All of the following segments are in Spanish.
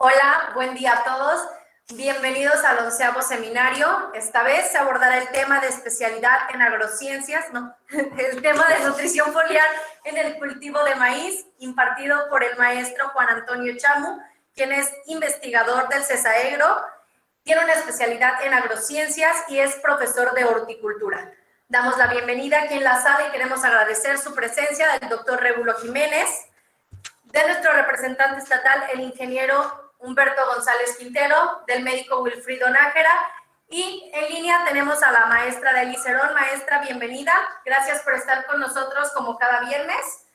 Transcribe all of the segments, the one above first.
Hola, buen día a todos. Bienvenidos al 11º seminario. Esta vez se abordará el tema de especialidad en agrociencias, el tema de nutrición foliar en el cultivo de maíz, impartido por el maestro Juan Antonio Chamu, quien es investigador del CESAEGRO, tiene una especialidad en agrociencias y es profesor de horticultura. Damos la bienvenida aquí en la sala y queremos agradecer su presencia del doctor Rébulo Jiménez, de nuestro representante estatal, el ingeniero Humberto González Quintero, del médico Wilfrido Nájera, y en línea tenemos a la maestra Daily Cerón. Maestra, bienvenida. Gracias por estar con nosotros como cada viernes.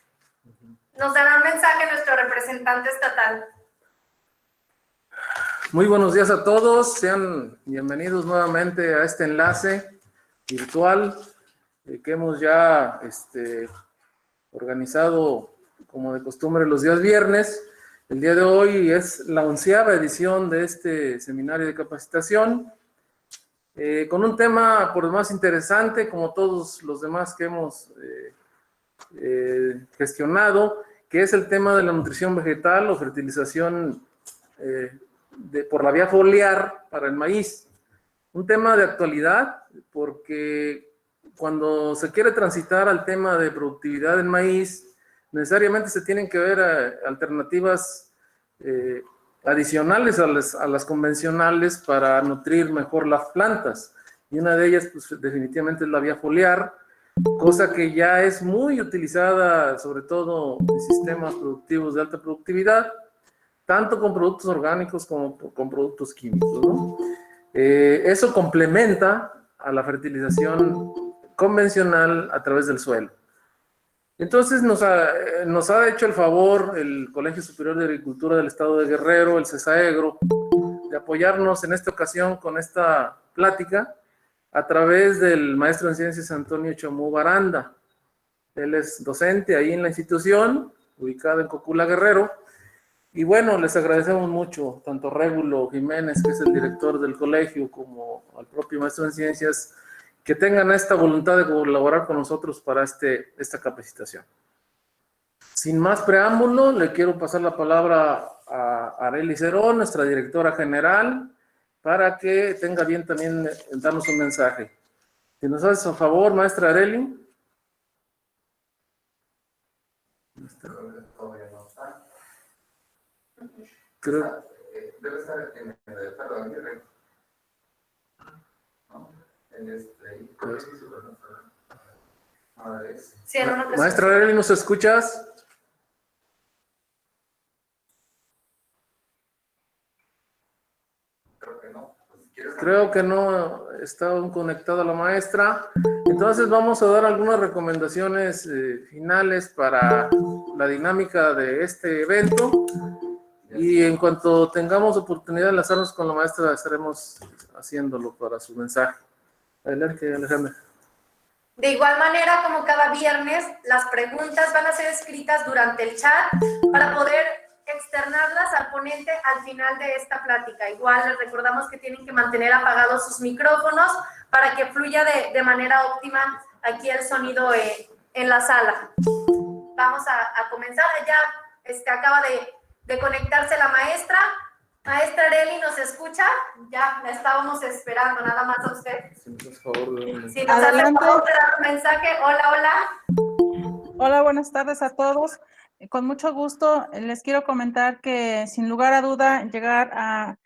Nos dará un mensaje nuestro representante estatal. Muy buenos días a todos. Sean bienvenidos nuevamente a este enlace virtual que hemos ya organizado como de costumbre los días viernes. El día de hoy es la 11ª edición de este seminario de capacitación, con un tema por demás interesante, como todos los demás que hemos gestionado, que es el tema de la nutrición vegetal o fertilización por la vía foliar para el maíz. Un tema de actualidad, porque cuando se quiere transitar al tema de productividad del maíz, necesariamente se tienen que ver alternativas adicionales a las convencionales para nutrir mejor las plantas. Y una de ellas, pues, definitivamente es la vía foliar, cosa que ya es muy utilizada, sobre todo en sistemas productivos de alta productividad, tanto con productos orgánicos como con productos químicos, ¿no? Eso complementa a la fertilización convencional a través del suelo. Entonces nos ha hecho el favor el Colegio Superior de Agricultura del Estado de Guerrero, el CESAEGRO, de apoyarnos en esta ocasión con esta plática a través del maestro en ciencias Antonio Chamu Baranda. Él es docente ahí en la institución, ubicada en Cocula, Guerrero. Y bueno, les agradecemos mucho, tanto Rébulo Jiménez, que es el director del colegio, como al propio maestro en ciencias, que tengan esta voluntad de colaborar con nosotros para esta capacitación. Sin más preámbulo, le quiero pasar la palabra a Arely Cerón, nuestra directora general, para que tenga bien también darnos un mensaje. Si nos haces a favor, maestra Arely. Creo. Debe estar en el perdón, ¿no? Maestra Arely, ¿nos escuchas? Creo que no. Creo que no está aún conectada la maestra. Entonces vamos a dar algunas recomendaciones finales para la dinámica de este evento. Y en cuanto tengamos oportunidad de enlazarnos con la maestra, estaremos haciéndolo para su mensaje. Adelante, Alejandra. De igual manera, como cada viernes, las preguntas van a ser escritas durante el chat para poder externarlas al ponente al final de esta plática. Igual les recordamos que tienen que mantener apagados sus micrófonos para que fluya de manera óptima aquí el sonido en la sala. Vamos a comenzar. Ya acaba de conectarse la maestra. Maestra Arely, ¿nos escucha? Ya la estábamos esperando, nada más a usted. Si nos hace favor de dar un mensaje. Hola, hola. Hola, buenas tardes a todos. Con mucho gusto les quiero comentar que sin lugar a duda llegar a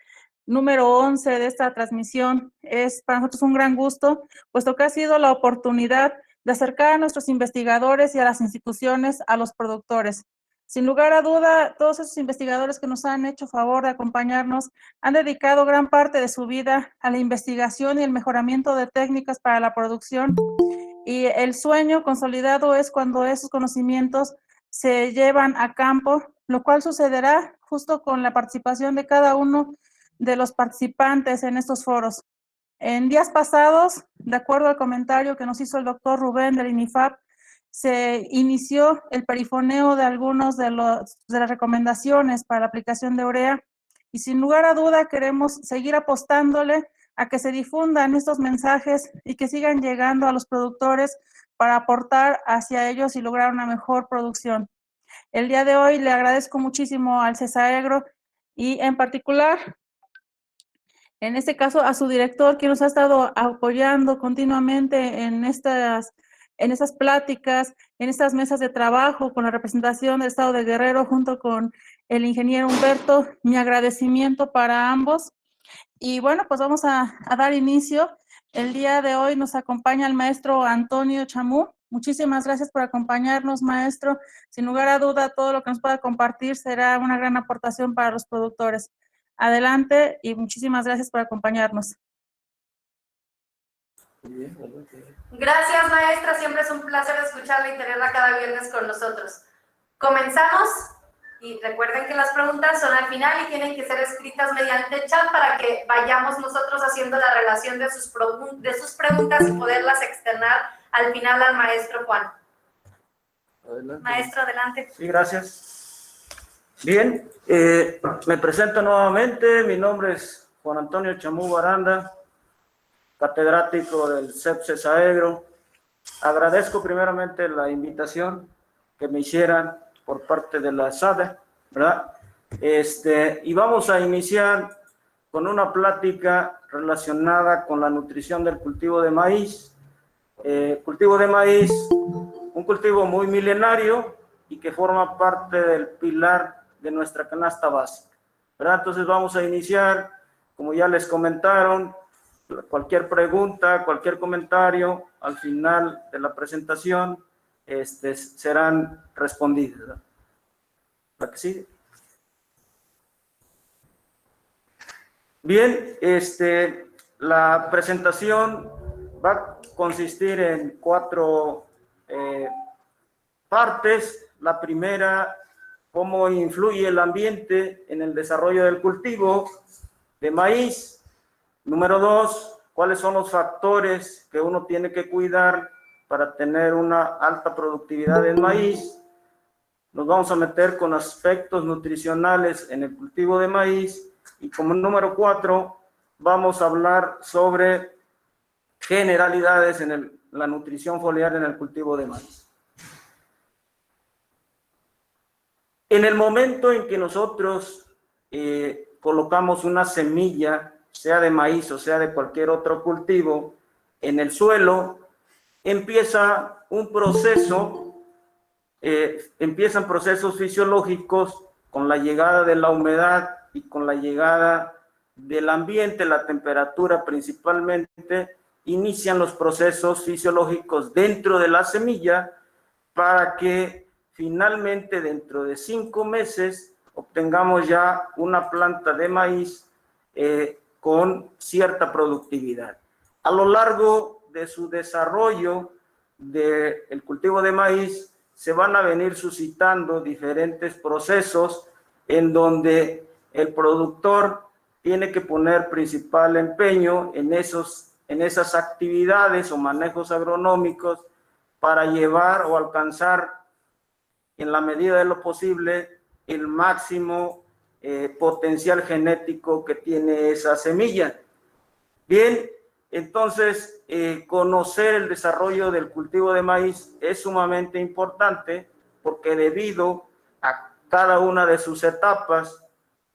número 11 de esta transmisión es para nosotros un gran gusto, puesto que ha sido la oportunidad de acercar a nuestros investigadores y a las instituciones a los productores. Sin lugar a duda, todos esos investigadores que nos han hecho favor de acompañarnos han dedicado gran parte de su vida a la investigación y el mejoramiento de técnicas para la producción. Y el sueño consolidado es cuando esos conocimientos se llevan a campo, lo cual sucederá justo con la participación de cada uno de los participantes en estos foros. En días pasados, de acuerdo al comentario que nos hizo el doctor Rubén del INIFAP, se inició el perifoneo de algunos de las recomendaciones para la aplicación de urea y sin lugar a duda queremos seguir apostándole a que se difundan estos mensajes y que sigan llegando a los productores para aportar hacia ellos y lograr una mejor producción. El día de hoy le agradezco muchísimo al CESAEGRO y en particular, en este caso, a su director, quien nos ha estado apoyando continuamente en estas pláticas, en estas mesas de trabajo con la representación del Estado de Guerrero junto con el ingeniero Humberto. Mi agradecimiento para ambos. Y bueno, pues vamos a dar inicio. El día de hoy nos acompaña el maestro Antonio Chamú. Muchísimas gracias por acompañarnos, maestro. Sin lugar a duda, todo lo que nos pueda compartir será una gran aportación para los productores. Adelante y muchísimas gracias por acompañarnos. Gracias, maestra. Siempre es un placer escucharla y tenerla cada viernes con nosotros. Comenzamos. Y recuerden que las preguntas son al final y tienen que ser escritas mediante el chat para que vayamos nosotros haciendo la relación de sus preguntas y poderlas externar al final al maestro Juan. Adelante. Maestro, adelante. Sí, gracias. Bien, me presento nuevamente. Mi nombre es Juan Antonio Chamú Baranda, catedrático del CEP Saegro. Agradezco primeramente la invitación que me hicieran por parte de la SADE, ¿verdad? Y vamos a iniciar con una plática relacionada con la nutrición del cultivo de maíz. Cultivo de maíz, un cultivo muy milenario y que forma parte del pilar de nuestra canasta básica, ¿verdad? Entonces vamos a iniciar, como ya les comentaron, cualquier pregunta, cualquier comentario al final de la presentación serán respondidas, ¿verdad? ¿La que sigue? Bien, la presentación va a consistir en 4 partes. La primera, cómo influye el ambiente en el desarrollo del cultivo de maíz. Número 2, cuáles son los factores que uno tiene que cuidar para tener una alta productividad en maíz. Nos vamos a meter con aspectos nutricionales en el cultivo de maíz. Y como número 4, vamos a hablar sobre generalidades en la nutrición foliar en el cultivo de maíz. En el momento en que nosotros colocamos una semilla, sea de maíz o sea de cualquier otro cultivo, en el suelo, empieza un proceso, empiezan procesos fisiológicos con la llegada de la humedad y con la llegada del ambiente, la temperatura principalmente, inician los procesos fisiológicos dentro de la semilla para que finalmente dentro de 5 meses obtengamos ya una planta de maíz con cierta productividad. A lo largo de su desarrollo del cultivo de maíz se van a venir suscitando diferentes procesos en donde el productor tiene que poner principal empeño en esas actividades o manejos agronómicos para llevar o alcanzar en la medida de lo posible el máximo potencial genético que tiene esa semilla. Bien, entonces conocer el desarrollo del cultivo de maíz es sumamente importante porque debido a cada una de sus etapas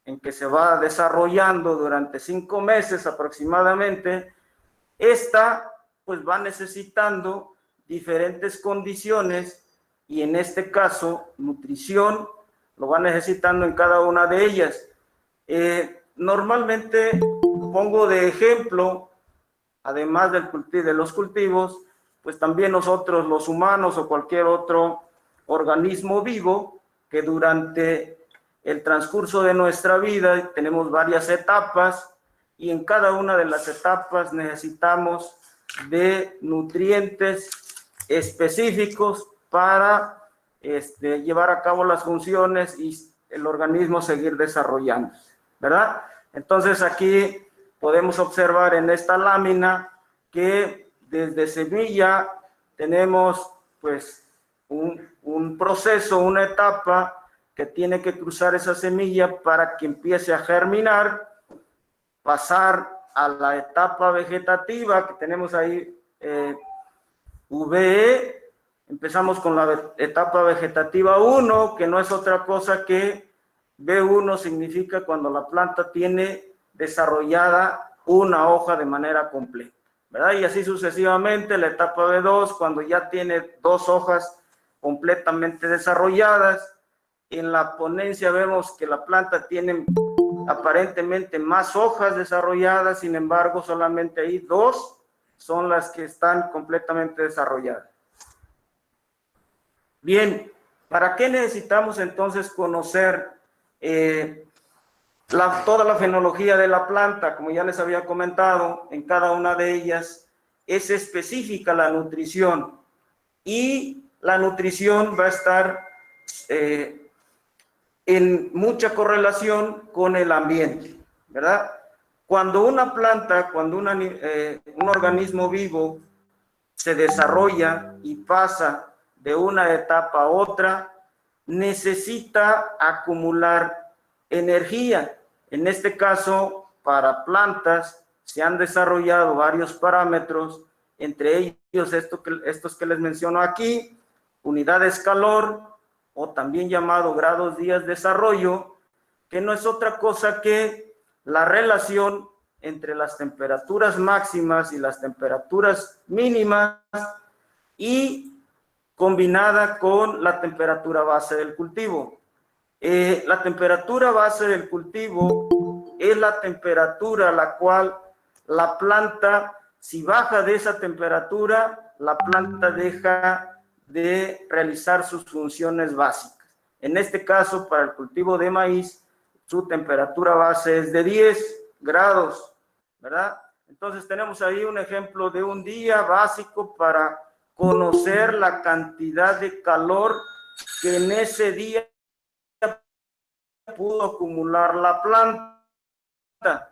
en que se va desarrollando durante 5 meses aproximadamente, esta pues va necesitando diferentes condiciones y en este caso nutrición lo va necesitando en cada una de ellas. Normalmente pongo de ejemplo, además de los cultivos, pues también nosotros los humanos o cualquier otro organismo vivo que durante el transcurso de nuestra vida tenemos varias etapas y en cada una de las etapas necesitamos de nutrientes específicos para llevar a cabo las funciones y el organismo seguir desarrollándose, ¿verdad? Entonces aquí podemos observar en esta lámina que desde semilla tenemos pues un proceso, una etapa que tiene que cruzar esa semilla para que empiece a germinar, pasar a la etapa vegetativa que tenemos ahí, VE. Empezamos con la etapa vegetativa 1, que no es otra cosa que B1 significa cuando la planta tiene desarrollada una hoja de manera completa, ¿verdad? Y así sucesivamente. La etapa B2, cuando ya tiene 2 hojas completamente desarrolladas. En la ponencia vemos que la planta tiene aparentemente más hojas desarrolladas, sin embargo, solamente ahí 2 son las que están completamente desarrolladas. Bien, ¿para qué necesitamos entonces conocer toda la fenología de la planta? Como ya les había comentado, en cada una de ellas es específica la nutrición, y la nutrición va a estar en mucha correlación con el ambiente, ¿verdad? Cuando una planta, cuando un organismo vivo se desarrolla y pasa de una etapa a otra, necesita acumular energía. En este caso, para plantas se han desarrollado varios parámetros, entre ellos estos que les menciono aquí: unidades calor, o también llamado grados días de desarrollo, que no es otra cosa que la relación entre las temperaturas máximas y las temperaturas mínimas, y combinada con la temperatura base del cultivo. La temperatura base del cultivo es la temperatura a la cual la planta, si baja de esa temperatura, la planta deja de realizar sus funciones básicas. En este caso, para el cultivo de maíz, su temperatura base es de 10 grados, ¿verdad? Entonces tenemos ahí un ejemplo de un día básico para conocer la cantidad de calor que en ese día pudo acumular la planta.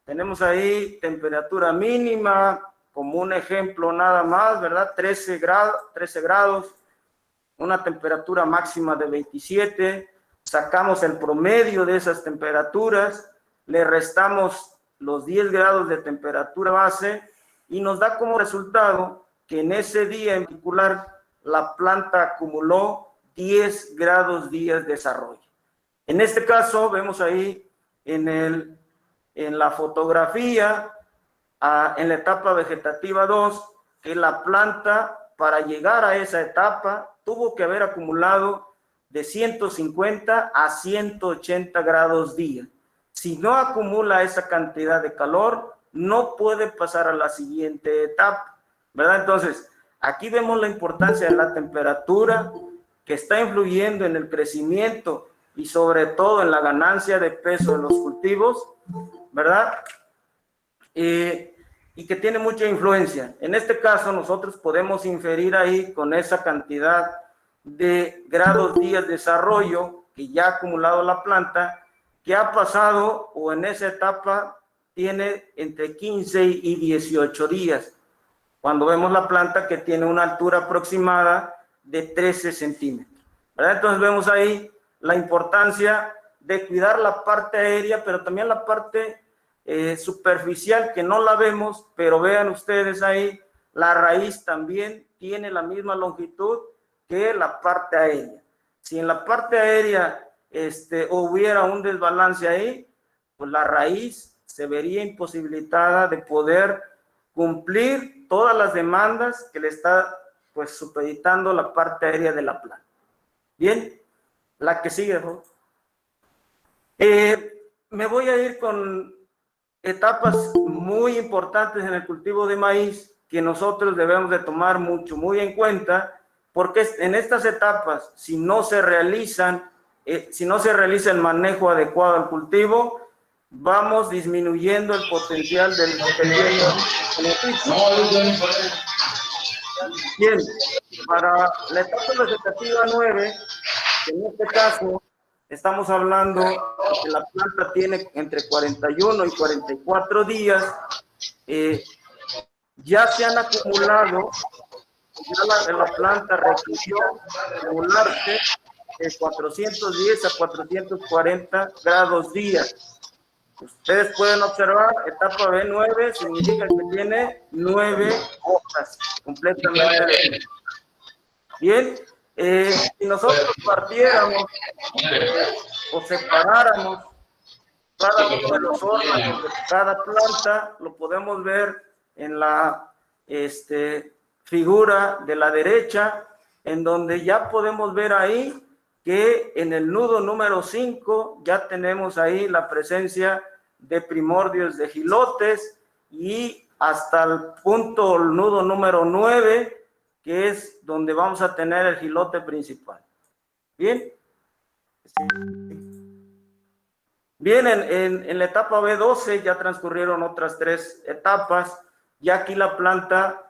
Tenemos ahí temperatura mínima, como un ejemplo nada más, ¿verdad? 13 grados, una temperatura máxima de 27, sacamos el promedio de esas temperaturas, le restamos los 10 grados de temperatura base y nos da como resultado que en ese día en particular la planta acumuló 10 grados días de desarrollo. En este caso vemos ahí en la fotografía, en la etapa vegetativa 2, que la planta, para llegar a esa etapa, tuvo que haber acumulado de 150 a 180 grados día. Si no acumula esa cantidad de calor, no puede pasar a la siguiente etapa, ¿verdad? Entonces, aquí vemos la importancia de la temperatura, que está influyendo en el crecimiento y sobre todo en la ganancia de peso de los cultivos, ¿verdad? Y que tiene mucha influencia. En este caso, nosotros podemos inferir ahí, con esa cantidad de grados días de desarrollo que ya ha acumulado la planta, que ha pasado, o en esa etapa tiene entre 15 y 18 días, cuando vemos la planta que tiene una altura aproximada de 13 centímetros, ¿verdad? Entonces vemos ahí la importancia de cuidar la parte aérea, pero también la parte superficial, que no la vemos, pero vean ustedes ahí, la raíz también tiene la misma longitud que la parte aérea. Si en la parte aérea hubiera un desbalance ahí, pues la raíz se vería imposibilitada de poder cumplir todas las demandas que le está pues supeditando la parte aérea de la planta. Bien, la que sigue, ¿no? Me voy a ir con etapas muy importantes en el cultivo de maíz que nosotros debemos de tomar muy en cuenta, porque en estas etapas, si no se realiza el manejo adecuado al cultivo, vamos disminuyendo el potencial del beneficio. Bien, para la etapa vegetativa 9, en este caso estamos hablando de que la planta tiene entre 41 y 44 días, ya se han acumulado, ya la planta requirió acumularse de 410 a 440 grados días. Ustedes pueden observar, etapa B9 significa que tiene 9 hojas completamente. Bien, Si nosotros partiéramos o separáramos cada uno de los órganos de cada planta, lo podemos ver en la figura de la derecha, en donde ya podemos ver ahí que en el nudo número 5 ya tenemos ahí la presencia de primordios de jilotes, y hasta el punto, el nudo número 9, que es donde vamos a tener el jilote principal. Bien. Bien, en la etapa B12 ya transcurrieron otras 3 etapas. Ya aquí la planta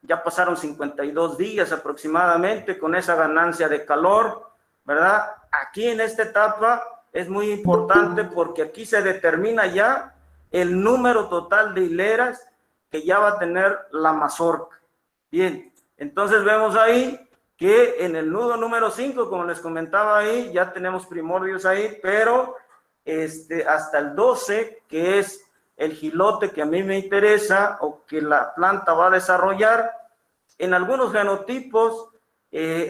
ya pasaron 52 días aproximadamente con esa ganancia de calor, ¿verdad? Aquí en esta etapa es muy importante porque aquí se determina ya el número total de hileras que ya va a tener la mazorca. Bien, entonces vemos ahí que en el nudo número 5, como les comentaba ahí, ya tenemos primordios ahí, pero hasta el 12, que es el jilote que a mí me interesa o que la planta va a desarrollar, en algunos genotipos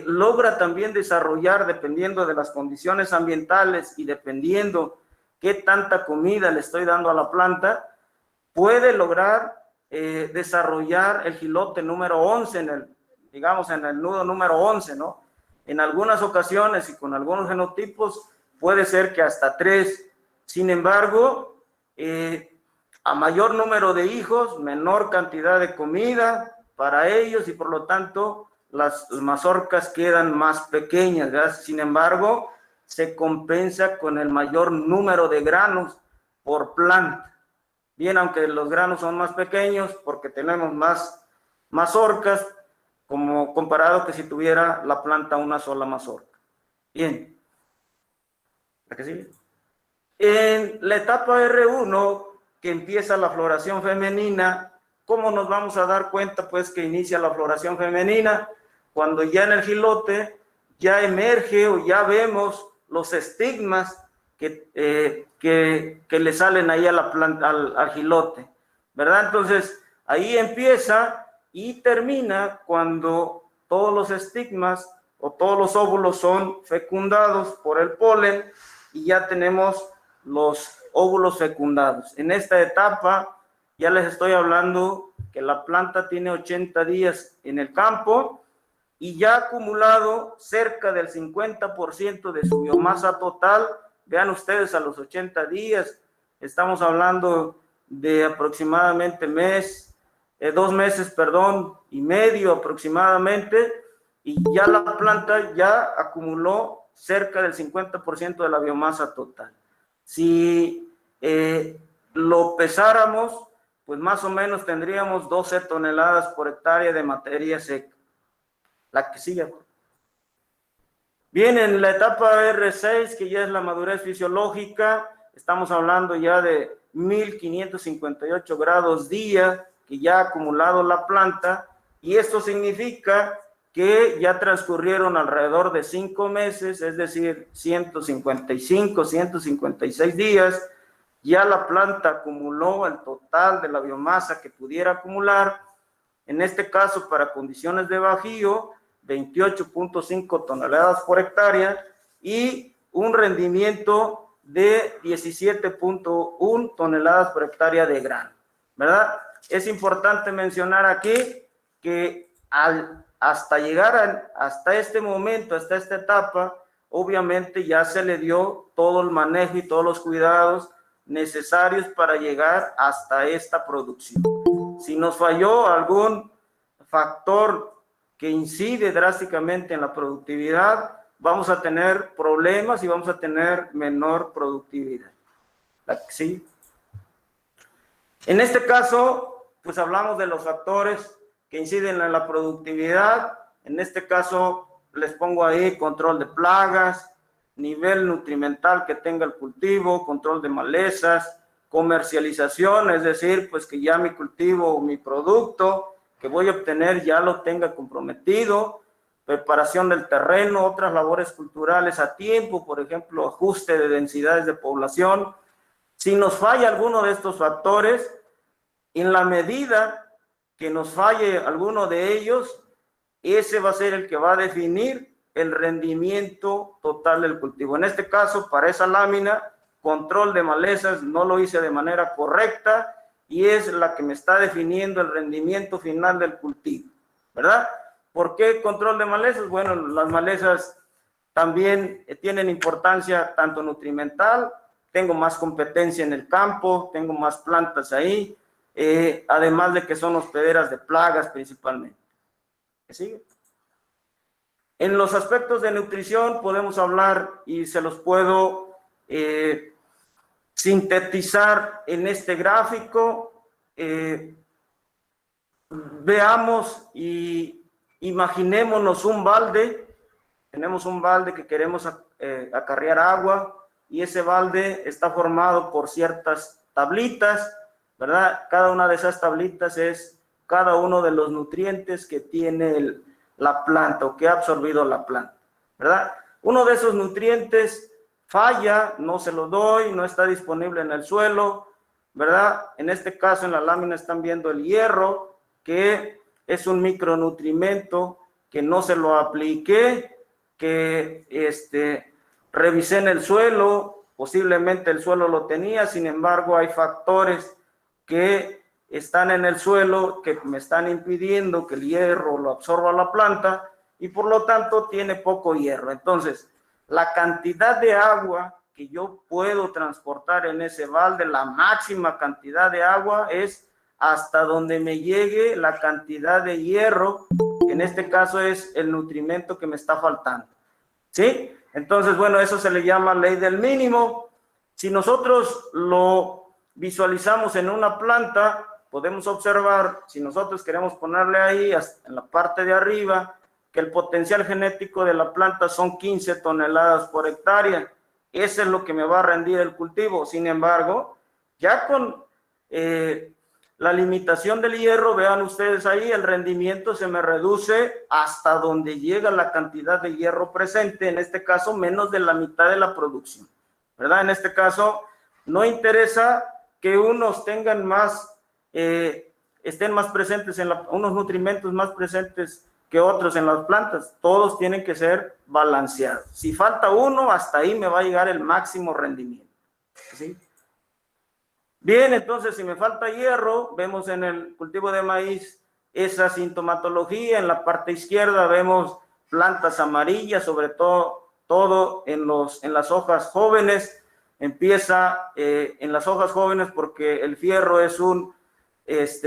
logra también desarrollar, dependiendo de las condiciones ambientales y dependiendo qué tanta comida le estoy dando a la planta, puede lograr desarrollar el jilote número 11 en el nudo número 11, ¿no? En algunas ocasiones y con algunos genotipos puede ser que hasta 3. Sin embargo, a mayor número de hijos, menor cantidad de comida para ellos y por lo tanto las mazorcas quedan más pequeñas, ¿verdad? Sin embargo, se compensa con el mayor número de granos por planta. Bien, aunque los granos son más pequeños porque tenemos más mazorcas, como comparado que si tuviera la planta una sola mazorca. Bien. ¿La que sigue? En la etapa R1, que empieza la floración femenina, ¿cómo nos vamos a dar cuenta pues que inicia la floración femenina? Cuando ya en el jilote ya emerge o ya vemos los estigmas que le salen ahí a la planta, al jilote, ¿verdad? Entonces, ahí empieza y termina cuando todos los estigmas o todos los óvulos son fecundados por el polen y ya tenemos los óvulos fecundados. En esta etapa ya les estoy hablando que la planta tiene 80 días en el campo y ya ha acumulado cerca del 50% de su biomasa total. Vean ustedes, a los 80 días, estamos hablando de aproximadamente 2 meses, y medio aproximadamente, y ya la planta ya acumuló cerca del 50% de la biomasa total. Si lo pesáramos, pues más o menos tendríamos 12 toneladas por hectárea de materia seca. La que sigue. Bien, en la etapa R6, que ya es la madurez fisiológica, estamos hablando ya de 1558 grados día que ya ha acumulado la planta, y esto significa que ya transcurrieron alrededor de 5 meses, es decir, 155, 156 días, ya la planta acumuló el total de la biomasa que pudiera acumular, en este caso para condiciones de bajío, 28.5 toneladas por hectárea y un rendimiento de 17.1 toneladas por hectárea de grano, ¿verdad? Es importante mencionar aquí que hasta llegar hasta este momento, hasta esta etapa, obviamente ya se le dio todo el manejo y todos los cuidados necesarios para llegar hasta esta producción. Si nos falló algún factor que incide drásticamente en la productividad, vamos a tener problemas y vamos a tener menor productividad. ¿Sí? En este caso, pues hablamos de los factores que inciden en la productividad. En este caso, les pongo ahí control de plagas, nivel nutrimental que tenga el cultivo, control de malezas, comercialización, es decir, pues que ya mi cultivo o mi producto que voy a obtener ya lo tenga comprometido, preparación del terreno, otras labores culturales a tiempo, por ejemplo, ajuste de densidades de población. Si nos falla alguno de estos factores, en la medida que nos falle alguno de ellos, ese va a ser el que va a definir el rendimiento total del cultivo. En este caso, para esa lámina, control de malezas no lo hice de manera correcta y es la que me está definiendo el rendimiento final del cultivo, ¿verdad? ¿Por qué control de malezas? Bueno, las malezas también tienen importancia tanto nutrimental, tengo más competencia en el campo, tengo más plantas ahí, además de que son hospederas de plagas principalmente. ¿Me sigue? En los aspectos de nutrición podemos hablar y se los puedo sintetizar en este gráfico. Veamos y imaginémonos un balde. Tenemos un balde que queremos acarrear agua y ese balde está formado por ciertas tablitas, ¿verdad? Cada una de esas tablitas es cada uno de los nutrientes que tiene la planta o que ha absorbido la planta, ¿verdad? Uno de esos nutrientes falla, no se lo doy, no está disponible en el suelo, ¿verdad? En este caso en la lámina están viendo el hierro, que es un micronutrimento que no se lo apliqué, que revisé en el suelo, posiblemente el suelo lo tenía, sin embargo hay factores que están en el suelo que me están impidiendo que el hierro lo absorba la planta y por lo tanto tiene poco hierro. Entonces, la cantidad de agua que yo puedo transportar en ese balde, la máxima cantidad de agua es hasta donde me llegue la cantidad de hierro, que en este caso es el nutrimento que me está faltando. ¿Sí? Entonces, bueno, eso se le llama ley del mínimo. Si nosotros lo visualizamos en una planta, podemos observar, si nosotros queremos ponerle ahí en la parte de arriba, que el potencial genético de la planta son 15 toneladas por hectárea. Eso es lo que me va a rendir el cultivo. Sin embargo, ya con la limitación del hierro, vean ustedes ahí, el rendimiento se me reduce hasta donde llega la cantidad de hierro presente, en este caso menos de la mitad de la producción, ¿verdad? En este caso, no interesa que unos tengan más, estén más presentes, unos nutrimentos más presentes que otros en las plantas, todos tienen que ser balanceados. Si falta uno, hasta ahí me va a llegar el máximo rendimiento, ¿sí? Bien, entonces si me falta hierro, vemos en el cultivo de maíz esa sintomatología. En la parte izquierda vemos plantas amarillas, sobre todo en las hojas jóvenes. Empieza en las hojas jóvenes porque el fierro es un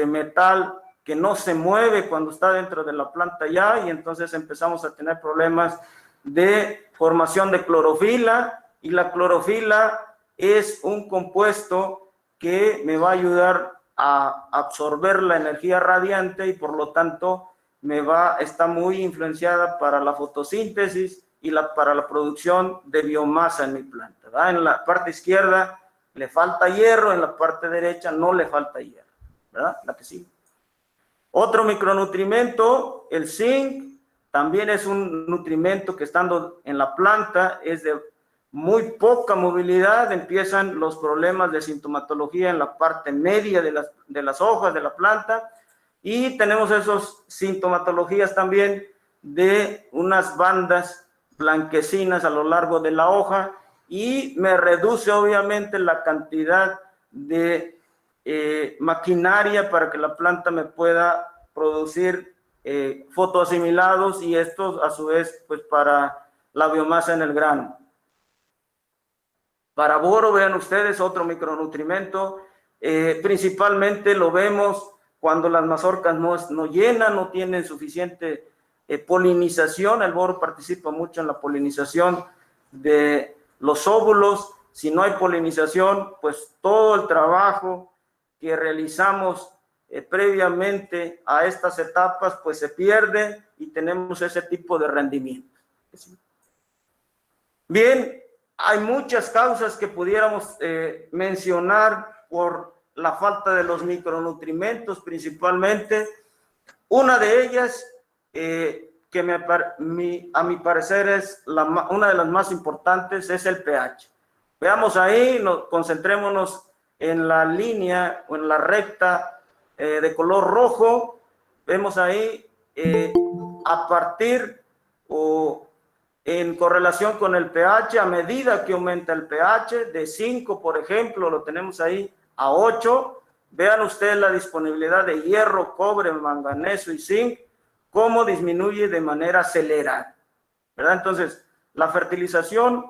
metal que no se mueve cuando está dentro de la planta ya, y entonces empezamos a tener problemas de formación de clorofila, y la clorofila es un compuesto que me va a ayudar a absorber la energía radiante y por lo tanto está muy influenciada para la fotosíntesis y para la producción de biomasa en mi planta, ¿verdad? En la parte izquierda le falta hierro, en la parte derecha no le falta hierro, ¿verdad? La que sigue. Otro micronutrimento, el zinc, también es un nutrimento que estando en la planta es de muy poca movilidad, empiezan los problemas de sintomatología en la parte media de las hojas de la planta y tenemos esas sintomatologías también de unas bandas blanquecinas a lo largo de la hoja y me reduce obviamente la cantidad de maquinaria para que la planta me pueda producir fotoasimilados y estos a su vez pues para la biomasa en el grano. Para boro, vean ustedes, otro micronutrimento, principalmente lo vemos cuando las mazorcas no llenan, no tienen suficiente polinización. El boro participa mucho en la polinización de los óvulos. Si no hay polinización, pues todo el trabajo que realizamos previamente a estas etapas, pues se pierde y tenemos ese tipo de rendimiento. Bien, hay muchas causas que pudiéramos mencionar por la falta de los micronutrientes principalmente. Una de ellas, a mi parecer es una de las más importantes, es el pH. Veamos ahí, concentrémonos en la línea o en la recta de color rojo. Vemos ahí a partir o en correlación con el pH, a medida que aumenta el pH, de 5, por ejemplo, lo tenemos ahí, a 8, vean ustedes la disponibilidad de hierro, cobre, manganeso y zinc, cómo disminuye de manera acelerada, ¿verdad? Entonces, la fertilización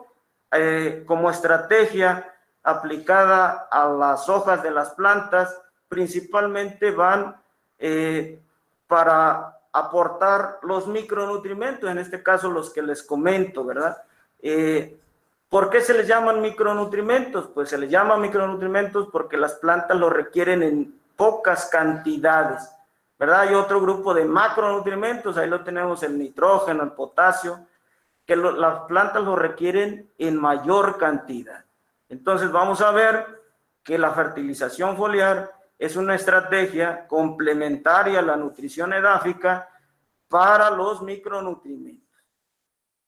como estrategia aplicada a las hojas de las plantas, principalmente van para aportar los micronutrientes, en este caso los que les comento, ¿verdad? ¿Por qué se les llaman micronutrientes? Pues se les llama micronutrientes porque las plantas los requieren en pocas cantidades, ¿verdad? Hay otro grupo de macronutrientes, ahí lo tenemos, el nitrógeno, el potasio, que las plantas lo requieren en mayor cantidad. Entonces vamos a ver que la fertilización foliar es una estrategia complementaria a la nutrición edáfica para los micronutrientes.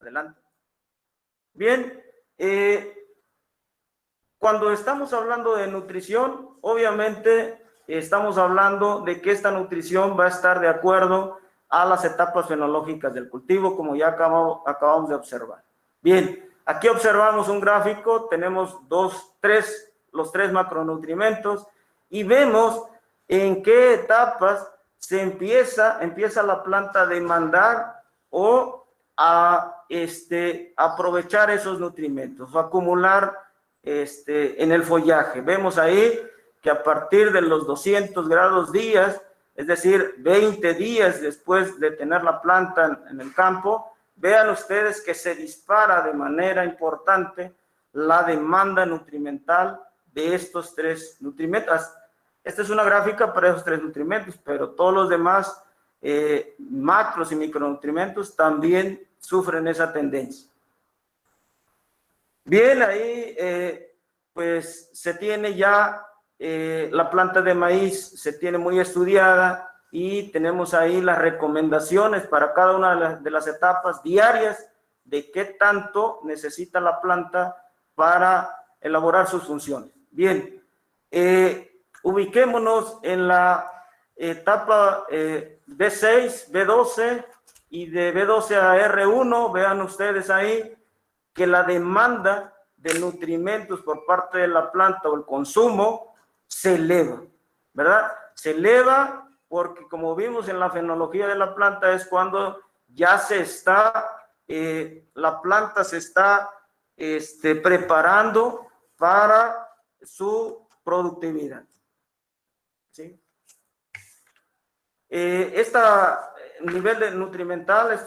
Adelante. Bien, cuando estamos hablando de nutrición, obviamente estamos hablando de que esta nutrición va a estar de acuerdo a las etapas fenológicas del cultivo, como ya acabamos de observar. Bien, aquí observamos un gráfico, tenemos los tres macronutrientes, y vemos en qué etapas se empieza la planta a demandar o a aprovechar esos nutrientes o acumular en el follaje. Vemos ahí que a partir de los 200 grados días, es decir, 20 días después de tener la planta en el campo, vean ustedes que se dispara de manera importante la demanda nutrimental de estos tres nutrientes. Esta es una gráfica para esos tres nutrientes, pero todos los demás macros y micronutrientes también sufren esa tendencia. Bien, ahí pues se tiene ya la planta de maíz, se tiene muy estudiada y tenemos ahí las recomendaciones para cada una de las etapas diarias de qué tanto necesita la planta para elaborar sus funciones. Bien, ubiquémonos en la etapa B6, B12 y de B12 a R1. Vean ustedes ahí que la demanda de nutrimentos por parte de la planta o el consumo se eleva, ¿verdad? Se eleva porque, como vimos en la fenología de la planta, es cuando ya se está, la planta se está preparando para su productividad. ¿Sí? Estos niveles nutrimentales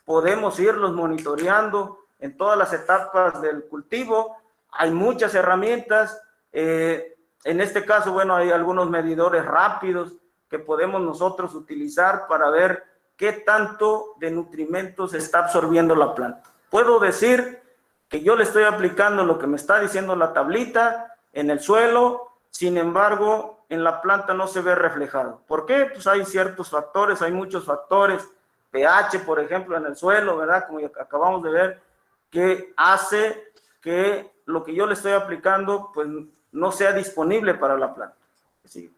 podemos irlos monitoreando en todas las etapas del cultivo. Hay muchas herramientas. En este caso, bueno, hay algunos medidores rápidos que podemos nosotros utilizar para ver qué tanto de nutrimentos está absorbiendo la planta. Puedo decir que yo le estoy aplicando lo que me está diciendo la tablita en el suelo, sin embargo, en la planta no se ve reflejado. ¿Por qué? Pues hay ciertos factores, hay muchos factores, pH, por ejemplo, en el suelo, ¿verdad? Como ya acabamos de ver, que hace que lo que yo le estoy aplicando, pues, no sea disponible para la planta. ¿Sí?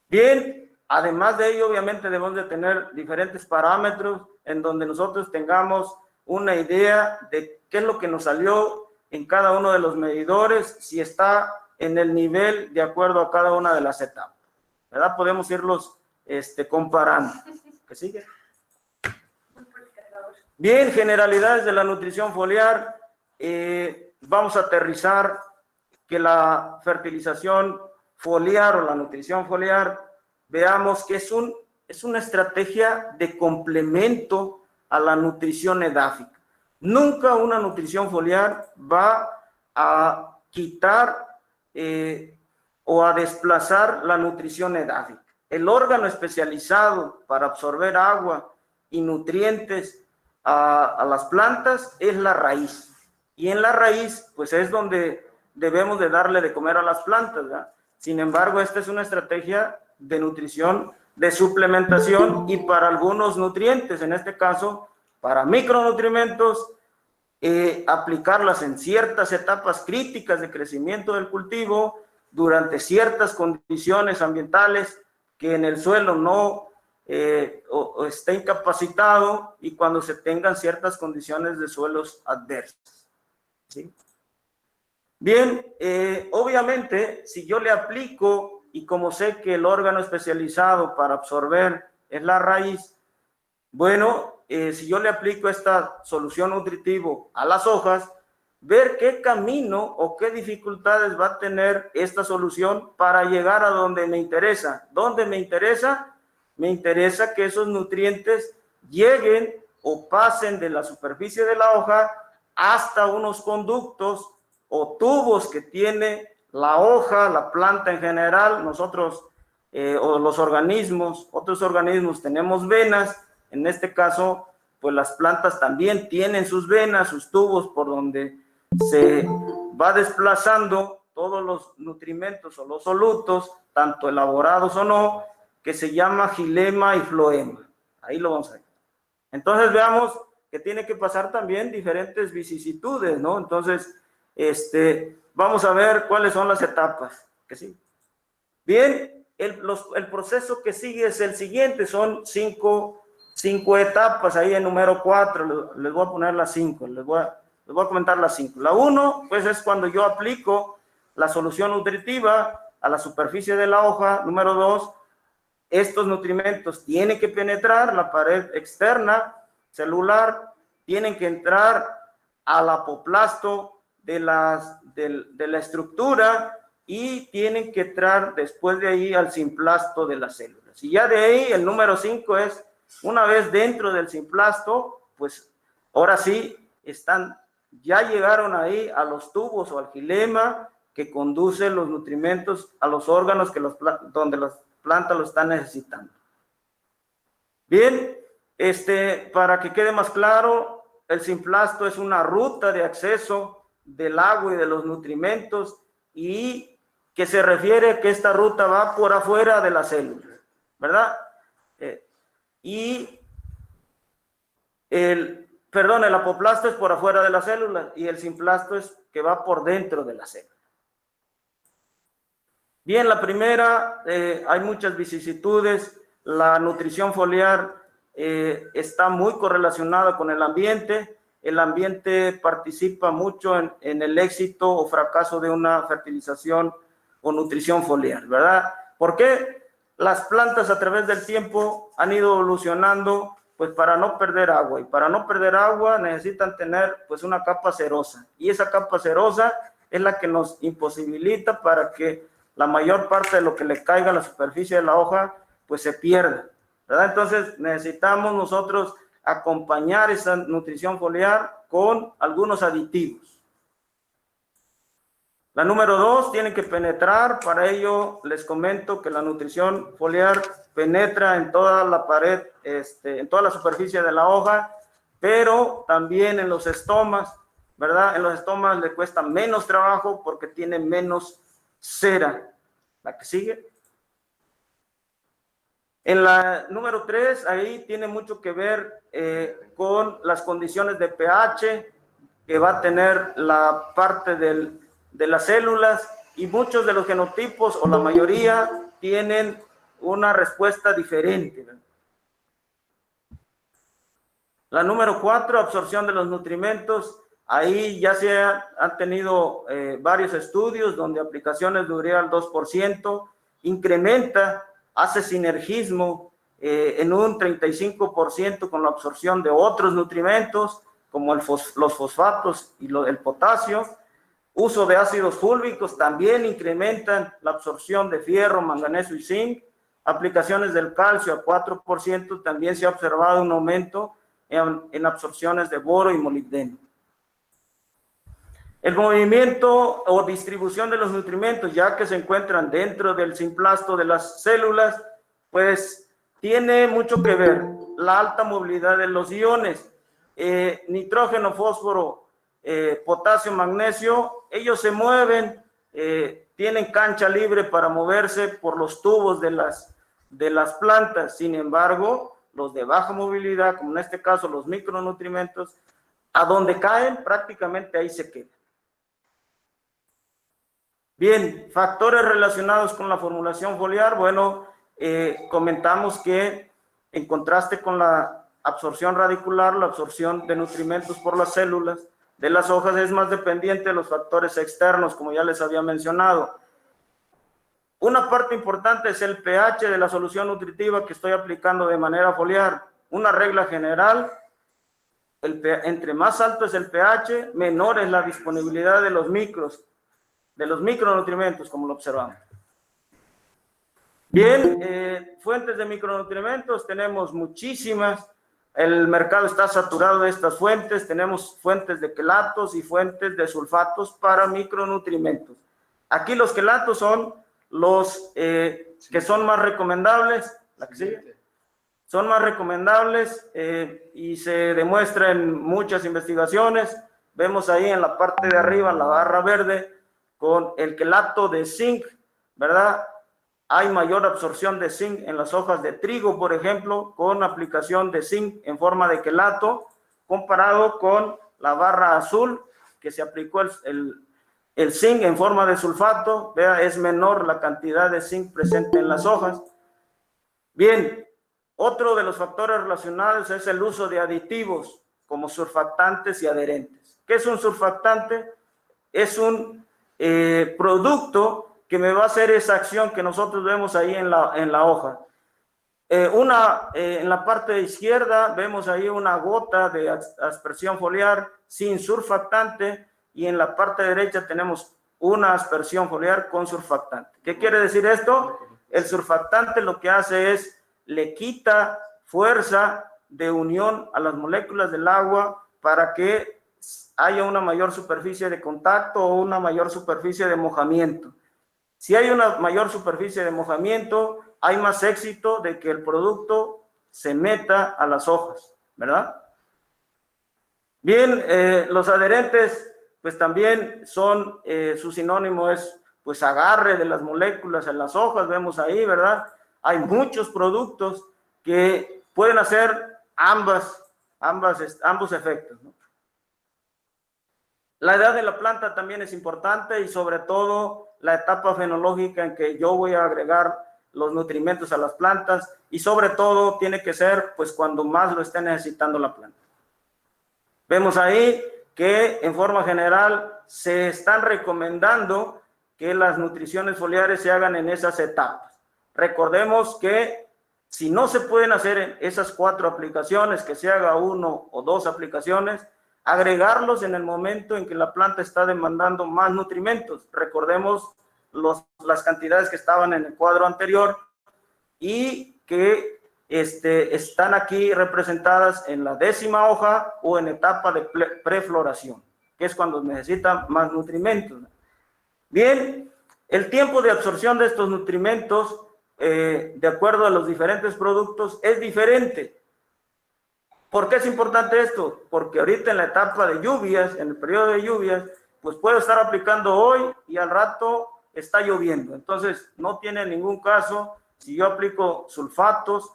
Bien, además de ello, obviamente debemos de tener diferentes parámetros en donde nosotros tengamos una idea de qué es lo que nos salió en cada uno de los medidores, si está en el nivel de acuerdo a cada una de las etapas, ¿verdad? Podemos irlos comparando. ¿Qué sigue? Bien, generalidades de la nutrición foliar. Vamos a aterrizar que la fertilización foliar o la nutrición foliar, veamos que es una estrategia de complemento a la nutrición edáfica. Nunca una nutrición foliar va a quitar o a desplazar la nutrición edáfica. El órgano especializado para absorber agua y nutrientes a las plantas es la raíz. Y en la raíz, pues es donde debemos de darle de comer a las plantas, ¿verdad? Sin embargo, esta es una estrategia de nutrición, de suplementación y para algunos nutrientes, en este caso, para micronutrientes, aplicarlas en ciertas etapas críticas de crecimiento del cultivo, durante ciertas condiciones ambientales que en el suelo o esté incapacitado y cuando se tengan ciertas condiciones de suelos adversas. ¿Sí? Bien, obviamente, si yo le aplico, y como sé que el órgano especializado para absorber es la raíz, bueno, si yo le aplico esta solución nutritivo a las hojas, ver qué camino o qué dificultades va a tener esta solución para llegar a donde me interesa. ¿Dónde me interesa? Me interesa que esos nutrientes lleguen o pasen de la superficie de la hoja hasta unos conductos o tubos que tiene la hoja, la planta en general. Nosotros o los organismos, otros organismos tenemos venas. En este caso, pues las plantas también tienen sus venas, sus tubos por donde se va desplazando todos los nutrimentos o los solutos, tanto elaborados o no, que se llama xilema y floema. Ahí lo vamos a ver. Entonces veamos que tiene que pasar también diferentes vicisitudes, ¿no? Entonces, vamos a ver cuáles son las etapas. ¿Que sí? Bien, el proceso que sigue es el siguiente, son cinco etapas, ahí en número 4, les voy a poner las 5, les voy a comentar las 5. La 1, pues es cuando yo aplico la solución nutritiva a la superficie de la hoja. Número 2, estos nutrimentos tienen que penetrar la pared externa celular, tienen que entrar al apoplasto de la estructura y tienen que entrar después de ahí al simplasto de las células. Y ya de ahí el número 5 es, una vez dentro del simplasto, pues ahora sí ya llegaron ahí a los tubos o al xilema que conduce los nutrimentos a los órganos donde las plantas lo están necesitando. Bien, para que quede más claro, el simplasto es una ruta de acceso del agua y de los nutrimentos, y que se refiere a que esta ruta va por afuera de la célula, ¿verdad? El apoplasto es por afuera de la célula y el simplasto es que va por dentro de la célula. Bien, la primera, hay muchas vicisitudes. La nutrición foliar está muy correlacionada con el ambiente. El ambiente participa mucho en el éxito o fracaso de una fertilización o nutrición foliar, ¿verdad? ¿Por qué? Las plantas a través del tiempo han ido evolucionando pues para no perder agua, y para no perder agua necesitan tener pues una capa cerosa, y esa capa cerosa es la que nos imposibilita para que la mayor parte de lo que le caiga a la superficie de la hoja pues se pierda, ¿verdad? Entonces necesitamos nosotros acompañar esa nutrición foliar con algunos aditivos. La número 2, tiene que penetrar. Para ello les comento que la nutrición foliar penetra en toda la pared, en toda la superficie de la hoja, pero también en los estomas, ¿verdad? En los estomas le cuesta menos trabajo porque tiene menos cera. La que sigue. En la número 3, ahí tiene mucho que ver con las condiciones de pH que va a tener la parte de las células, y muchos de los genotipos o la mayoría tienen una respuesta diferente. La número 4, absorción de los nutrimentos. Ahí ya han tenido varios estudios donde aplicaciones de urea al 2% incrementa, hace sinergismo en un 35% con la absorción de otros nutrimentos como los fosfatos y el potasio. Uso de ácidos fúlvicos también incrementan la absorción de fierro, manganeso y zinc. Aplicaciones del calcio a 4%, también se ha observado un aumento en absorciones de boro y molibdeno. El movimiento o distribución de los nutrimentos, ya que se encuentran dentro del simplasto de las células, pues tiene mucho que ver la alta movilidad de los iones, nitrógeno, fósforo, potasio, magnesio. Ellos se mueven, tienen cancha libre para moverse por los tubos de las plantas. Sin embargo, los de baja movilidad, como en este caso los micronutrimentos, a donde caen prácticamente ahí se quedan. Bien, factores relacionados con la formulación foliar. Bueno, comentamos que en contraste con la absorción radicular, la absorción de nutrimentos por las células de las hojas es más dependiente de los factores externos, como ya les había mencionado. Una parte importante es el pH de la solución nutritiva que estoy aplicando de manera foliar. Una regla general, entre más alto es el pH, menor es la disponibilidad de los micronutrientes, como lo observamos. Bien, fuentes de micronutrientes tenemos muchísimas. El mercado está saturado de estas fuentes. Tenemos fuentes de quelatos y fuentes de sulfatos para micronutrientes. Aquí los quelatos son los que son más recomendables. ¿La que sigue? Son más recomendables y se demuestra en muchas investigaciones. Vemos ahí en la parte de arriba la barra verde con el quelato de zinc, ¿verdad? Hay mayor absorción de zinc en las hojas de trigo, por ejemplo, con aplicación de zinc en forma de quelato, comparado con la barra azul, que se aplicó el zinc en forma de sulfato. Vea, es menor la cantidad de zinc presente en las hojas. Bien, otro de los factores relacionados es el uso de aditivos, como surfactantes y adherentes. ¿Qué es un surfactante? Es un producto que me va a hacer esa acción que nosotros vemos ahí en la hoja. En la parte izquierda vemos ahí una gota de aspersión foliar sin surfactante, y en la parte derecha tenemos una aspersión foliar con surfactante. ¿Qué quiere decir esto? El surfactante lo que hace es le quita fuerza de unión a las moléculas del agua para que haya una mayor superficie de contacto o una mayor superficie de mojamiento. Si hay una mayor superficie de mojamiento, hay más éxito de que el producto se meta a las hojas, ¿verdad? Bien, los adherentes, pues también son, su sinónimo es, pues, agarre de las moléculas en las hojas, vemos ahí, ¿verdad? Hay muchos productos que pueden hacer ambos efectos, ¿no? La edad de la planta también es importante, y sobre todo la etapa fenológica en que yo voy a agregar los nutrimentos a las plantas, y sobre todo tiene que ser pues cuando más lo esté necesitando la planta. Vemos ahí que en forma general se están recomendando que las nutriciones foliares se hagan en esas etapas. Recordemos que si no se pueden hacer en esas 4 aplicaciones, que se haga 1 o 2 aplicaciones, agregarlos en el momento en que la planta está demandando más nutrimentos. Recordemos las cantidades que estaban en el cuadro anterior y que están aquí representadas en la 10ª hoja o en etapa de prefloración, que es cuando necesitan más nutrimentos. Bien, el tiempo de absorción de estos nutrimentos, de acuerdo a los diferentes productos, es diferente. ¿Por qué es importante esto? Porque ahorita en la etapa de lluvias, en el periodo de lluvias, pues puedo estar aplicando hoy y al rato está lloviendo. Entonces, no tiene ningún caso si yo aplico sulfatos,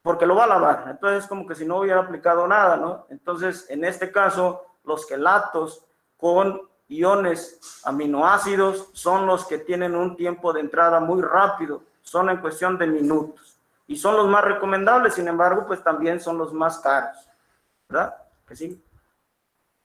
porque lo va a lavar. Entonces, es como que si no hubiera aplicado nada, ¿no? Entonces, en este caso, los quelatos con iones aminoácidos son los que tienen un tiempo de entrada muy rápido, son en cuestión de minutos. Y son los más recomendables, sin embargo, pues también son los más caros, ¿verdad? ¿Que sí?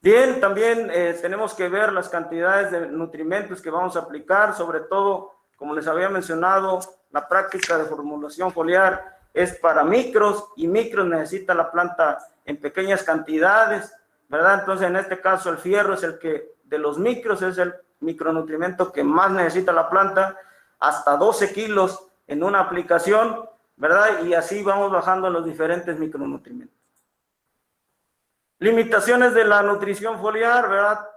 Bien, también tenemos que ver las cantidades de nutrimentos que vamos a aplicar, sobre todo, como les había mencionado, la práctica de formulación foliar es para micros, y micros necesita la planta en pequeñas cantidades, ¿verdad? Entonces, en este caso, el fierro es el que, de los micros, es el micronutrimento que más necesita la planta, hasta 12 kilos en una aplicación, ¿verdad? Y así vamos bajando los diferentes micronutrientes. Limitaciones de la nutrición foliar, ¿verdad?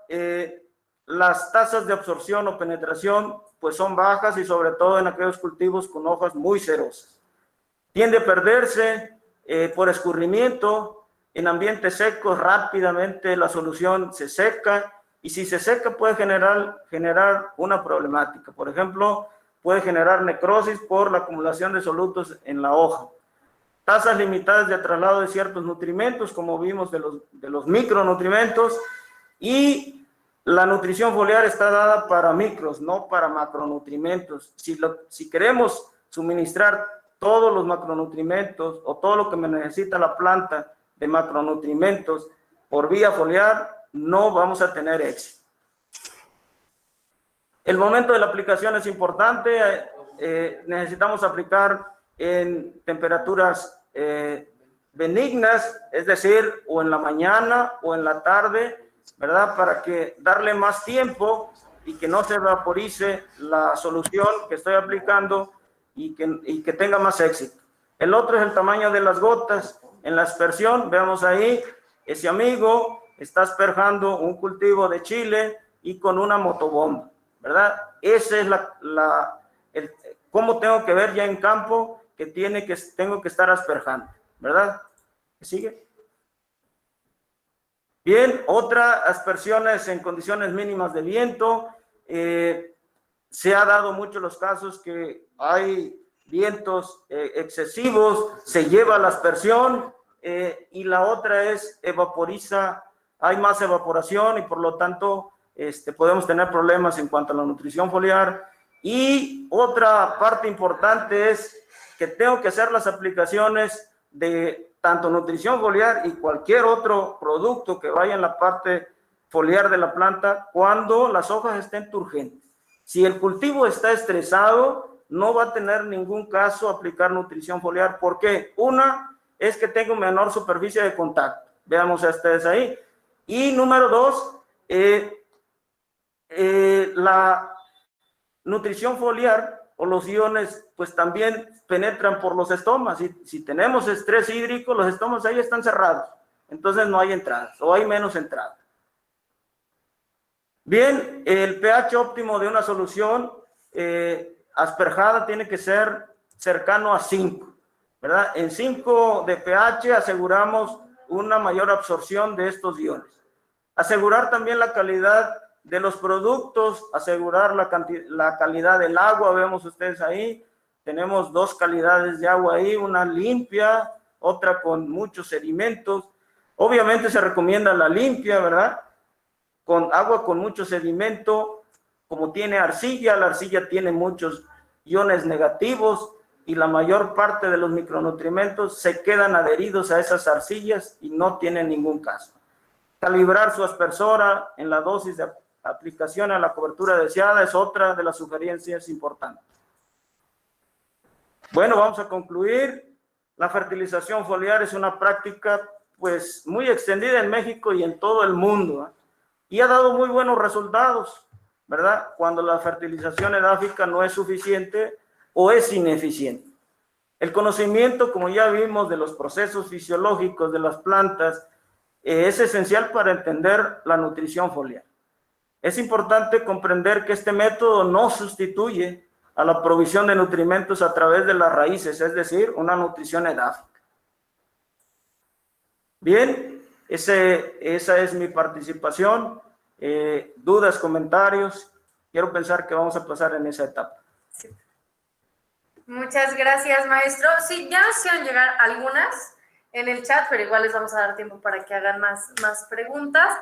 Las tasas de absorción o penetración pues son bajas, y sobre todo en aquellos cultivos con hojas muy cerosas. Tiende a perderse por escurrimiento. En ambientes secos rápidamente la solución se seca, y si se seca puede generar una problemática. Por ejemplo, puede generar necrosis por la acumulación de solutos en la hoja. Tasas limitadas de traslado de ciertos nutrimentos, como vimos de los micronutrimentos, y la nutrición foliar está dada para micros, no para macronutrimentos. Si queremos suministrar todos los macronutrientes o todo lo que me necesita la planta de macronutrientes por vía foliar, no vamos a tener éxito. El momento de la aplicación es importante. Necesitamos aplicar en temperaturas benignas, es decir, o en la mañana o en la tarde, ¿verdad? Para que darle más tiempo y que no se vaporice la solución que estoy aplicando y que tenga más éxito. El otro es el tamaño de las gotas. En la aspersión, veamos ahí, ese amigo está asperjando un cultivo de chile y con una motobomba, ¿verdad? Ese es cómo tengo que ver ya en campo que tengo que estar asperjando, ¿verdad? ¿Sigue? Bien, otra aspersiones en condiciones mínimas de viento. Se ha dado muchos los casos que hay vientos excesivos, se lleva la aspersión y la otra es evaporiza, hay más evaporación y por lo tanto podemos tener problemas en cuanto a la nutrición foliar. Y otra parte importante es que tengo que hacer las aplicaciones de tanto nutrición foliar y cualquier otro producto que vaya en la parte foliar de la planta cuando las hojas estén turgentes. Si el cultivo está estresado, no va a tener ningún caso aplicar nutrición foliar. ¿Por qué? Una es que tengo menor superficie de contacto. Veamos a ustedes ahí. Y número dos, la nutrición foliar o los iones pues también penetran por los estomas. Si tenemos estrés hídrico, los estomas ahí están cerrados, entonces no hay entradas o hay menos entradas. Bien, el pH óptimo de una solución asperjada tiene que ser cercano a 5, ¿verdad? En 5 de pH aseguramos una mayor absorción de estos iones. Asegurar también la calidad de los productos, asegurar la calidad del agua. Vemos ustedes ahí, tenemos dos calidades de agua ahí, una limpia, otra con muchos sedimentos. Obviamente se recomienda la limpia, ¿verdad? Con agua con mucho sedimento, como tiene arcilla, la arcilla tiene muchos iones negativos y la mayor parte de los micronutrientes se quedan adheridos a esas arcillas y no tienen ningún caso. Calibrar su aspersora en la dosis de aplicación a la cobertura deseada es otra de las sugerencias importantes. Bueno, vamos a concluir. La fertilización foliar es una práctica pues muy extendida en México y en todo el mundo, ¿eh? Y ha dado muy buenos resultados, ¿verdad? Cuando la fertilización edáfica no es suficiente o es ineficiente. El conocimiento, como ya vimos, de los procesos fisiológicos de las plantas es esencial para entender la nutrición foliar. Es importante comprender que este método no sustituye a la provisión de nutrimentos a través de las raíces, es decir, una nutrición edáfica. Bien, esa es mi participación. Dudas, comentarios. Quiero pensar que vamos a pasar en esa etapa. Sí. Muchas gracias, maestro. Sí, ya nos hicieron llegar algunas en el chat, pero igual les vamos a dar tiempo para que hagan más preguntas.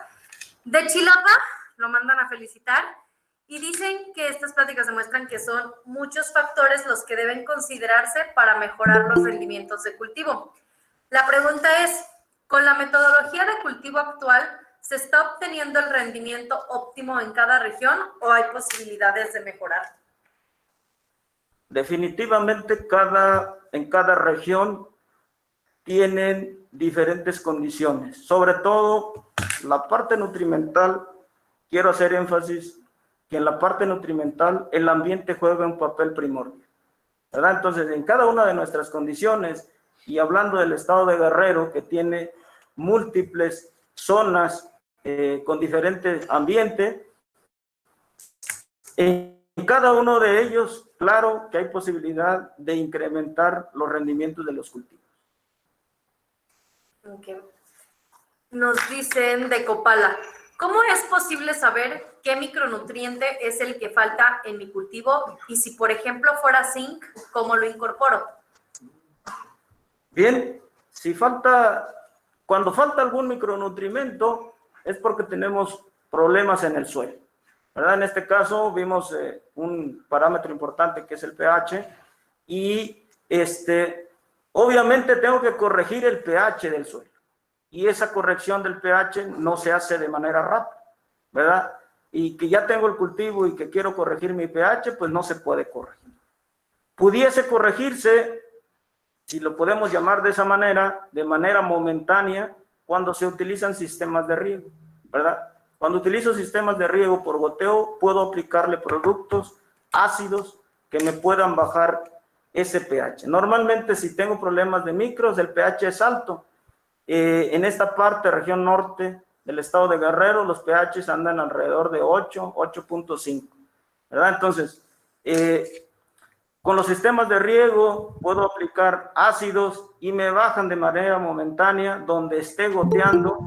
De Chilapa, lo mandan a felicitar y dicen que estas pláticas demuestran que son muchos factores los que deben considerarse para mejorar los rendimientos de cultivo. La pregunta es, ¿con la metodología de cultivo actual se está obteniendo el rendimiento óptimo en cada región o hay posibilidades de mejorar? Definitivamente en cada región tienen diferentes condiciones, sobre todo la parte nutrimental. Quiero hacer énfasis que en la parte nutrimental el ambiente juega un papel primordial, ¿verdad? Entonces, en cada una de nuestras condiciones, y hablando del estado de Guerrero, que tiene múltiples zonas con diferentes ambientes, en cada uno de ellos, claro que hay posibilidad de incrementar los rendimientos de los cultivos. Okay. Nos dicen de Copala, ¿cómo es posible saber qué micronutriente es el que falta en mi cultivo? Y si, por ejemplo, fuera zinc, ¿cómo lo incorporo? Bien, cuando falta algún micronutrimento es porque tenemos problemas en el suelo, ¿verdad? En este caso vimos un parámetro importante que es el pH y Obviamente tengo que corregir el pH del suelo. Y esa corrección del pH no se hace de manera rápida, ¿verdad? Y que ya tengo el cultivo y que quiero corregir mi pH, pues no se puede corregir. Pudiese corregirse, si lo podemos llamar de esa manera, de manera momentánea, cuando se utilizan sistemas de riego, ¿verdad? Cuando utilizo sistemas de riego por goteo, puedo aplicarle productos ácidos que me puedan bajar ese pH. Normalmente, si tengo problemas de micros, el pH es alto. En esta parte, región norte del estado de Guerrero, los pHs andan alrededor de 8, 8.5, ¿verdad? Entonces, con los sistemas de riego puedo aplicar ácidos y me bajan de manera momentánea donde esté goteando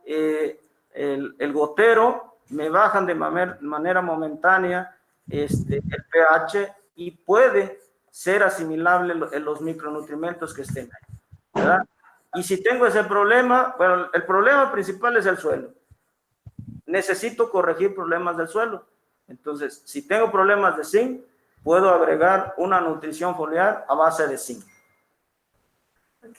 el gotero, me bajan de manera momentánea el pH y puede ser asimilable los micronutrientes que estén ahí, ¿verdad? Y si tengo ese problema, bueno, el problema principal es el suelo. Necesito corregir problemas del suelo. Entonces, si tengo problemas de zinc, puedo agregar una nutrición foliar a base de zinc. Ok,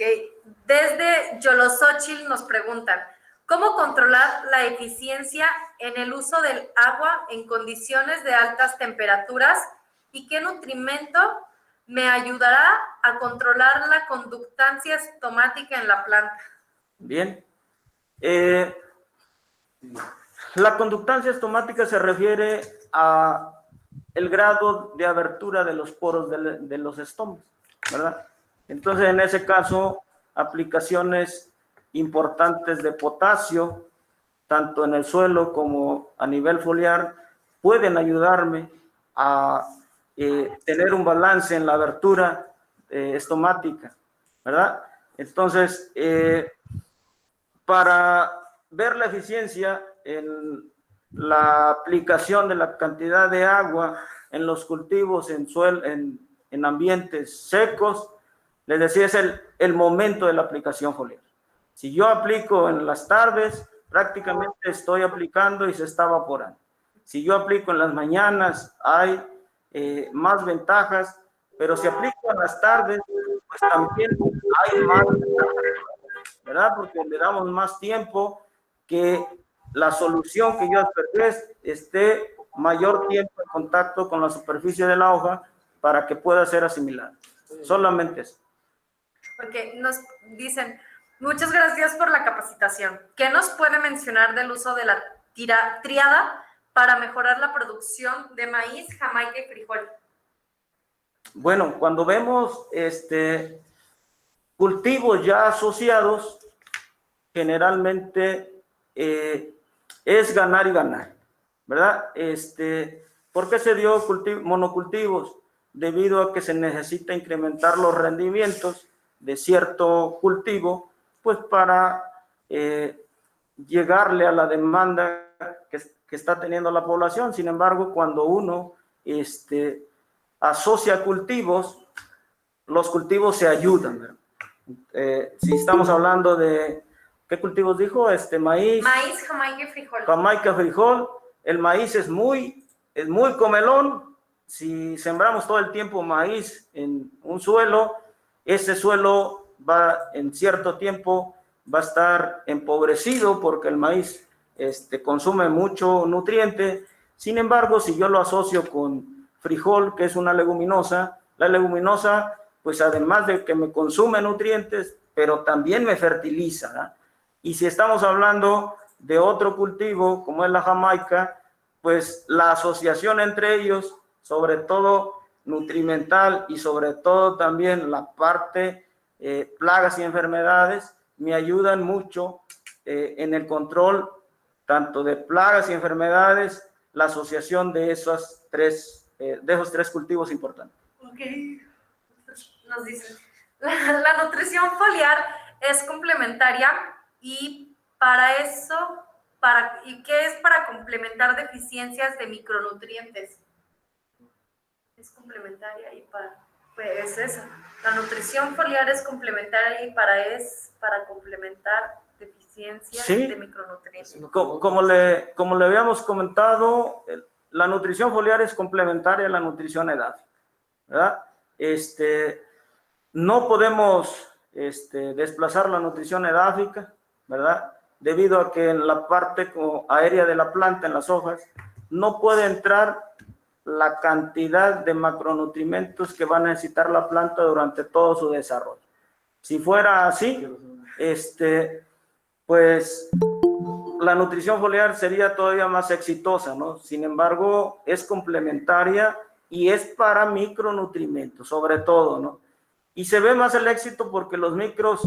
desde Yolosochil nos preguntan, ¿cómo controlar la eficiencia en el uso del agua en condiciones de altas temperaturas y qué nutrimento me ayudará a controlar la conductancia estomática en la planta? Bien. La conductancia estomática se refiere a el grado de abertura de los poros de los estómagos, ¿verdad? Entonces, en ese caso, aplicaciones importantes de potasio, tanto en el suelo como a nivel foliar, pueden ayudarme a tener un balance en la abertura estomática, ¿verdad? Entonces, para ver la eficiencia en la aplicación de la cantidad de agua en los cultivos en ambientes secos, les decía, es el momento de la aplicación foliar. Si yo aplico en las tardes, prácticamente estoy aplicando y se está evaporando. Si yo aplico en las mañanas, hay más ventajas, pero si aplico en las tardes, pues también hay más ventajas, ¿verdad? Porque le damos más tiempo que la solución que yo aspergué esté mayor tiempo en contacto con la superficie de la hoja para que pueda ser asimilada. Solamente eso. Porque nos dicen, muchas gracias por la capacitación. ¿Qué nos puede mencionar del uso de la triada para mejorar la producción de maíz, jamaica y frijol? Bueno, cuando vemos cultivos ya asociados, generalmente es ganar y ganar, ¿verdad? ¿Por qué se dio monocultivos? Debido a que se necesita incrementar los rendimientos de cierto cultivo, pues para llegarle a la demanda que está teniendo la población. Sin embargo, cuando uno asocia cultivos, los cultivos se ayudan, ¿verdad? Si estamos hablando de, ¿qué cultivos dijo? Maíz. Maíz, jamaica y frijol. Jamaica, frijol. El maíz es muy comelón. Si sembramos todo el tiempo maíz en un suelo, ese suelo en cierto tiempo va a estar empobrecido porque el maíz consume mucho nutriente. Sin embargo, si yo lo asocio con frijol, que es una leguminosa, la leguminosa, pues además de que me consume nutrientes, pero también me fertiliza, ¿verdad? Y si estamos hablando de otro cultivo, como es la jamaica, pues la asociación entre ellos, sobre todo nutrimental y sobre todo también la parte plagas y enfermedades, me ayudan mucho en el control tanto de plagas y enfermedades, la asociación de esos tres cultivos importantes. Ok, nos dicen, la nutrición foliar es complementaria y para eso, ¿y qué es para complementar deficiencias de micronutrientes? Es complementaria y pues eso. La nutrición foliar es complementaria y para complementar deficiencias de micronutrientes. Como le habíamos comentado, la nutrición foliar es complementaria a la nutrición edáfica, ¿verdad? No podemos desplazar la nutrición edáfica, ¿verdad? Debido a que en la parte aérea de la planta, en las hojas, no puede entrar la cantidad de macronutrientes que va a necesitar la planta durante todo su desarrollo. Si fuera así, pues la nutrición foliar sería todavía más exitosa, ¿no? Sin embargo, es complementaria y es para micronutrientes, sobre todo, ¿no? Y se ve más el éxito porque los micros,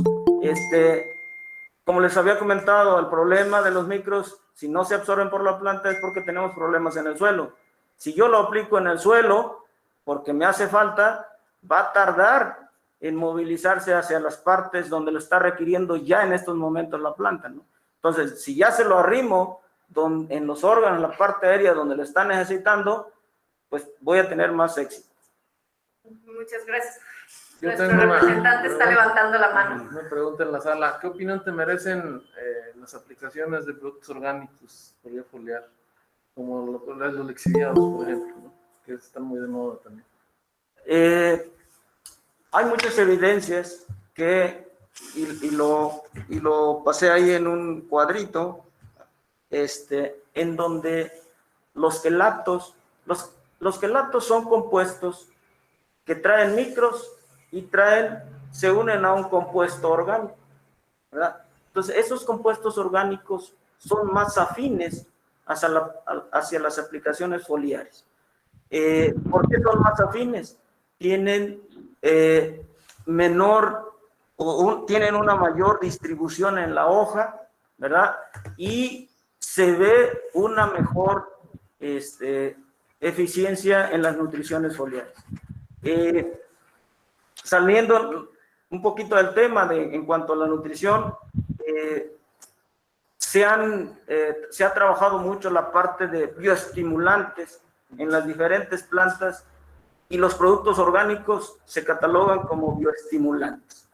como les había comentado, el problema de los micros, si no se absorben por la planta, es porque tenemos problemas en el suelo. Si yo lo aplico en el suelo, porque me hace falta, va a tardar en movilizarse hacia las partes donde lo está requiriendo ya en estos momentos la planta, ¿no? Entonces, si ya se lo arrimo en los órganos, en la parte aérea donde lo está necesitando, pues voy a tener más éxito. Muchas gracias. Yo Nuestro tengo una representante está pregunta. levantando la mano. Me pregunta en la sala, ¿qué opinión te merecen las aplicaciones de productos orgánicos por vía foliar? Como los lixiviados, por ejemplo, ¿no? Que están muy de moda también. Hay muchas evidencias que, y lo pasé ahí en un cuadrito, en donde los quelaptos son compuestos que traen micros y se unen a un compuesto orgánico, ¿verdad? Entonces, esos compuestos orgánicos son más afines hacia las aplicaciones foliares. ¿Por qué son más afines? Tienen tienen una mayor distribución en la hoja, ¿verdad? Y se ve una mejor eficiencia en las nutriciones foliares. Saliendo un poquito del tema en cuanto a la nutrición, se ha trabajado mucho la parte de bioestimulantes en las diferentes plantas y los productos orgánicos se catalogan como bioestimulantes.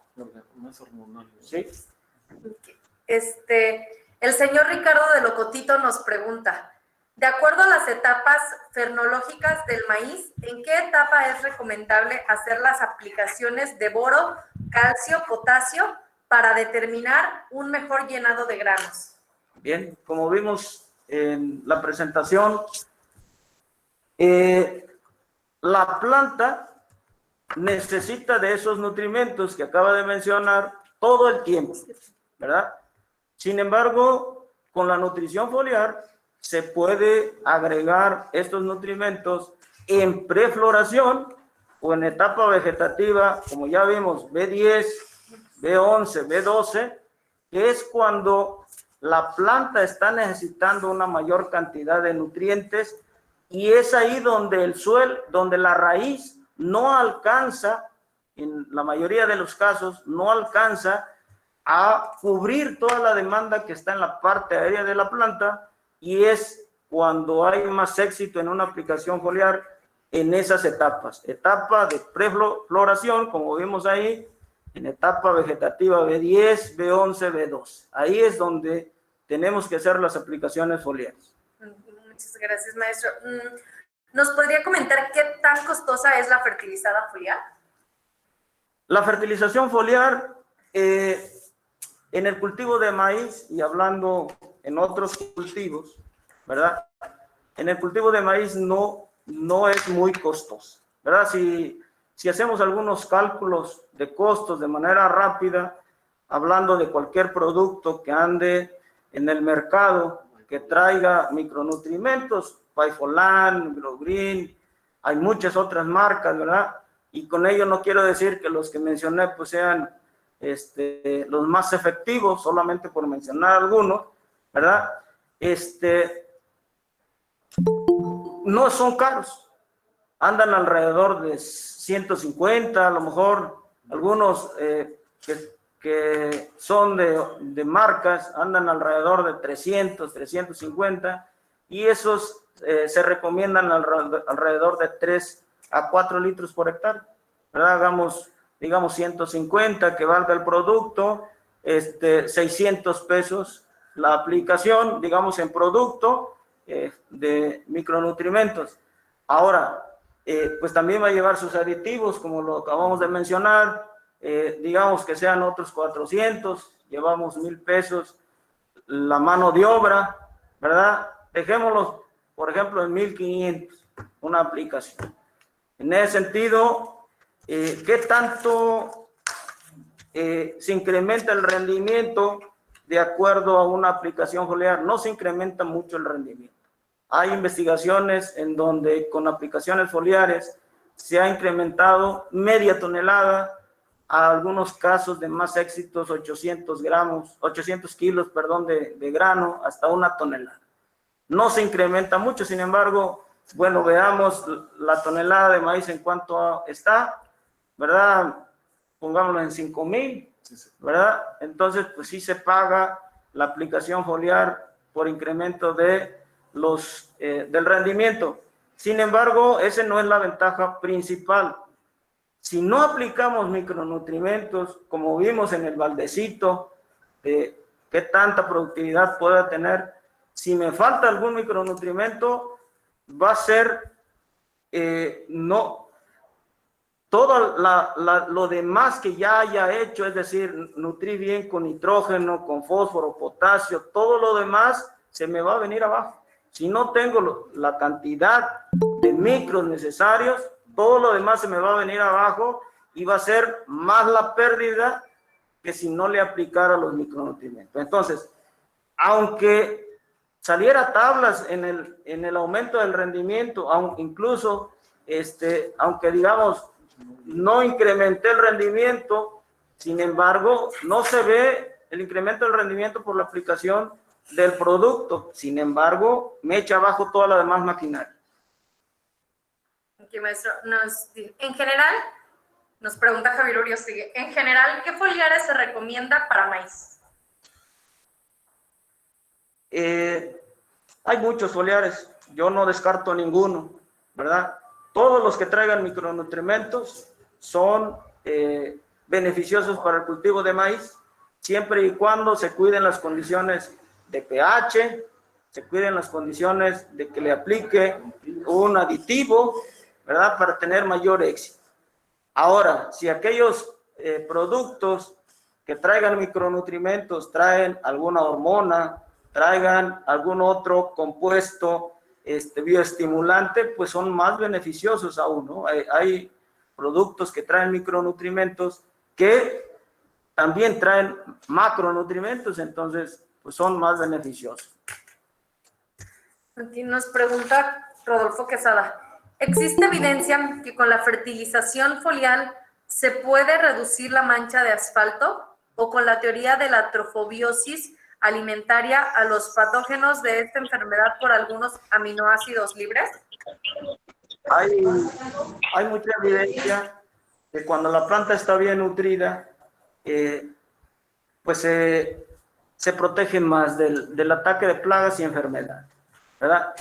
Más hormonal. ¿Sí? El señor Ricardo de Locotito nos pregunta, de acuerdo a las etapas fenológicas del maíz, ¿en qué etapa es recomendable hacer las aplicaciones de boro, calcio, potasio para determinar un mejor llenado de granos? Bien, como vimos en la presentación, la planta necesita de esos nutrimentos que acaba de mencionar todo el tiempo, ¿verdad? Sin embargo, con la nutrición foliar se puede agregar estos nutrimentos en prefloración o en etapa vegetativa, como ya vimos, B10, B11, B12, que es cuando la planta está necesitando una mayor cantidad de nutrientes y es ahí donde donde la raíz no alcanza, en la mayoría de los casos, no alcanza a cubrir toda la demanda que está en la parte aérea de la planta y es cuando hay más éxito en una aplicación foliar en esas etapas. Etapa de prefloración, como vimos ahí, en etapa vegetativa B10, B11, B12. Ahí es donde tenemos que hacer las aplicaciones foliares. Muchas gracias, maestro. ¿Nos podría comentar qué tan costosa es la fertilizada foliar? La fertilización foliar en el cultivo de maíz y hablando en otros cultivos, ¿verdad? En el cultivo de maíz no es muy costoso, ¿verdad? Si hacemos algunos cálculos de costos de manera rápida, hablando de cualquier producto que ande en el mercado, que traiga micronutrientes, Paifolan, Grogreen, hay muchas otras marcas, ¿verdad? Y con ello no quiero decir que los que mencioné pues sean los más efectivos, solamente por mencionar algunos, ¿verdad? No son caros, andan alrededor de 150, a lo mejor algunos que son de marcas andan alrededor de 300, 350 y esos se recomiendan alrededor de 3 a 4 litros por hectárea, ¿verdad? Hagamos, digamos, 150 que valga el producto, 600 pesos la aplicación, digamos, en producto de micronutrientes. Ahora, pues también va a llevar sus aditivos, como lo acabamos de mencionar, digamos que sean otros 400, llevamos 1,000 pesos la mano de obra, ¿verdad? Dejémoslo, por ejemplo, en 1,500, una aplicación. En ese sentido, ¿qué tanto se incrementa el rendimiento de acuerdo a una aplicación foliar? No se incrementa mucho el rendimiento. Hay investigaciones en donde con aplicaciones foliares se ha incrementado media tonelada, a algunos casos de más éxitos 800 kilos, perdón, de grano, hasta 1 tonelada. No se incrementa mucho, sin embargo, bueno, veamos la tonelada de maíz en cuánto está, ¿verdad? Pongámoslo en 5,000, ¿verdad? Entonces, pues sí se paga la aplicación foliar por incremento de del rendimiento. Sin embargo, esa no es la ventaja principal. Si no aplicamos micronutrientes, como vimos en el baldecito, qué tanta productividad pueda tener, si me falta algún micronutrimento, va a ser, no, todo lo demás que ya haya hecho, es decir, nutrir bien con nitrógeno, con fósforo, potasio, todo lo demás se me va a venir abajo. Si no tengo la cantidad de micros necesarios, todo lo demás se me va a venir abajo y va a ser más la pérdida que si no le aplicara los micronutrientes. Entonces, aunque saliera tablas en el aumento del rendimiento, incluso, aunque digamos, no incrementé el rendimiento, sin embargo, no se ve el incremento del rendimiento por la aplicación del producto. Sin embargo, me echa abajo toda la demás maquinaria. Aquí, maestro, en general, nos pregunta Javier Uriostegui, en general, ¿qué foliares se recomienda para maíz? Hay muchos foliares, yo no descarto ninguno, ¿verdad? Todos los que traigan micronutrientes son beneficiosos para el cultivo de maíz, siempre y cuando se cuiden las condiciones de pH, se cuiden las condiciones de que le aplique un aditivo, ¿verdad? Para tener mayor éxito. Ahora, si aquellos productos que traigan micronutrientes traen alguna hormona, traigan algún otro compuesto bioestimulante, pues son más beneficiosos aún, ¿no? Hay productos que traen micronutrientes que también traen macronutrientes, entonces pues son más beneficiosos. Aquí nos pregunta Rodolfo Quesada, ¿existe evidencia que con la fertilización foliar se puede reducir la mancha de asfalto o con la teoría de la trofobiosis alimentaria a los patógenos de esta enfermedad por algunos aminoácidos libres? Hay mucha evidencia que cuando la planta está bien nutrida, pues se protege más del ataque de plagas y enfermedades, ¿verdad?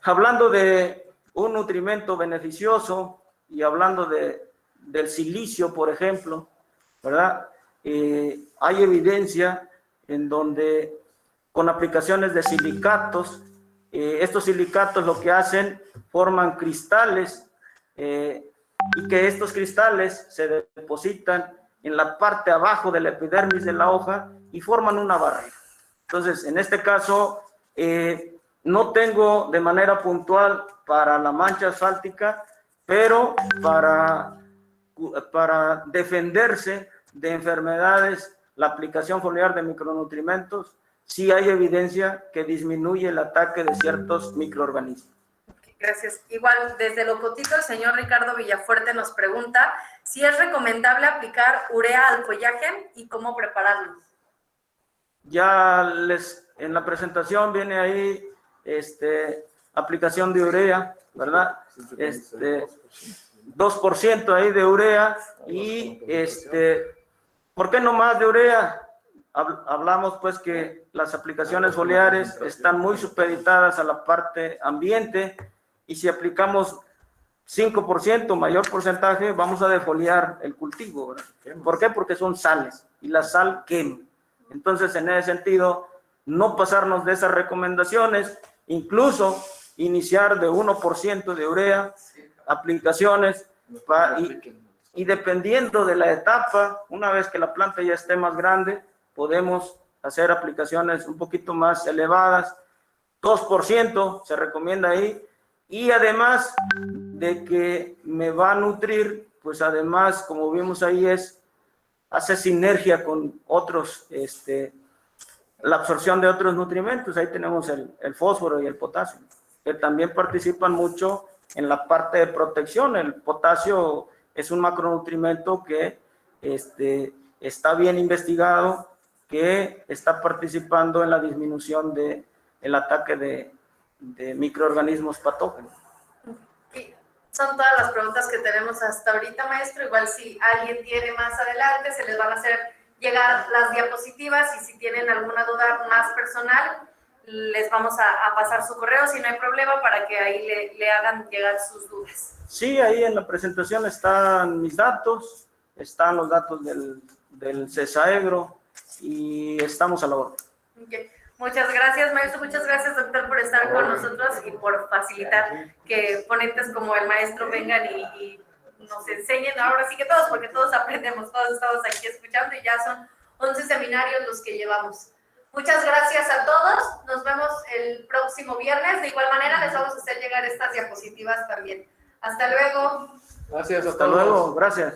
Hablando de un nutrimento beneficioso y hablando del silicio, por ejemplo, ¿verdad? Hay evidencia en donde con aplicaciones de silicatos, estos silicatos lo que hacen, forman cristales y que estos cristales se depositan en la parte abajo de la epidermis de la hoja y forman una barrera. Entonces, en este caso, no tengo de manera puntual para la mancha asfáltica, pero para defenderse de enfermedades, la aplicación foliar de micronutrientes, sí hay evidencia que disminuye el ataque de ciertos microorganismos. Gracias. Igual, desde Locotito, el señor Ricardo Villafuerte nos pregunta si es recomendable aplicar urea al follaje y cómo prepararlo. Ya en la presentación viene ahí aplicación de urea, ¿verdad? 2% ahí de urea y ¿por qué no más de urea? Hablamos pues que las aplicaciones foliares están muy supeditadas a la parte ambiente y si aplicamos 5%, mayor porcentaje, vamos a defoliar el cultivo, ¿verdad? ¿Por qué? Porque son sales y la sal quema. Entonces, en ese sentido, no pasarnos de esas recomendaciones, incluso iniciar de 1% de urea, aplicaciones, y dependiendo de la etapa, una vez que la planta ya esté más grande, podemos hacer aplicaciones un poquito más elevadas, 2% se recomienda ahí, y además de que me va a nutrir, pues además, como vimos ahí, hace sinergia con otros, la absorción de otros nutrimentos. Ahí tenemos el fósforo y el potasio, que también participan mucho en la parte de protección. El potasio es un macronutrimento que está bien investigado, que está participando en la disminución del ataque de microorganismos patógenos. Son todas las preguntas que tenemos hasta ahorita, maestro. Igual si alguien tiene más adelante, se les van a hacer llegar las diapositivas, y si tienen alguna duda más personal, les vamos a pasar su correo, si no hay problema, para que ahí le hagan llegar sus dudas. Sí, ahí en la presentación están mis datos, están los datos del CESAEGRO, y estamos a la orden. Okay. Muchas gracias, maestro. Muchas gracias, doctor, por estar con nosotros y por facilitar que ponentes como el maestro vengan y nos enseñen. Ahora sí que todos, porque todos aprendemos, todos estamos aquí escuchando, y ya son 11 seminarios los que llevamos. Muchas gracias a todos. Nos vemos el próximo viernes. De igual manera, les vamos a hacer llegar estas diapositivas también. Hasta luego. Gracias, Hasta luego. Gracias.